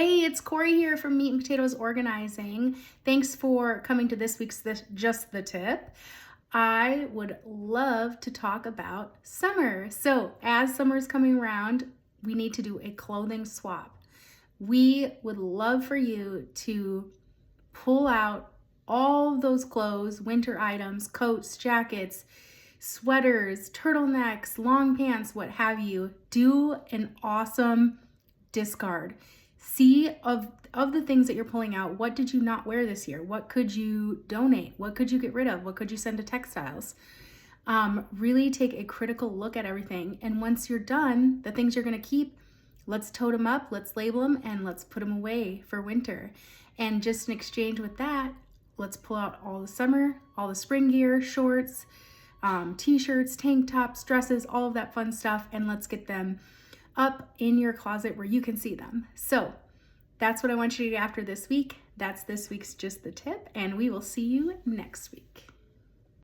Hey, it's Corey here from Meat and Potatoes Organizing. Thanks for coming to this week's Just the Tip. I would love to talk about summer. So as summer is coming around, we need to do a clothing swap. We would love for you to pull out all those clothes, winter items, coats, jackets, sweaters, turtlenecks, long pants, what have you. Do an awesome discard. See of the things that you're pulling out, what did you not wear this year? What could you donate? What could you get rid of? What could you send to textiles? Really take a critical look at everything. And once you're done, the things you're going to keep, let's tote them up, let's label them, and let's put them away for winter. And just in exchange with that, let's pull out all the summer, all the spring gear, shorts, t-shirts, tank tops, dresses, all of that fun stuff, and let's get them up in your closet where you can see them. So that's what I want you to do after this week. That's this week's Just the Tip, and we will see you next week.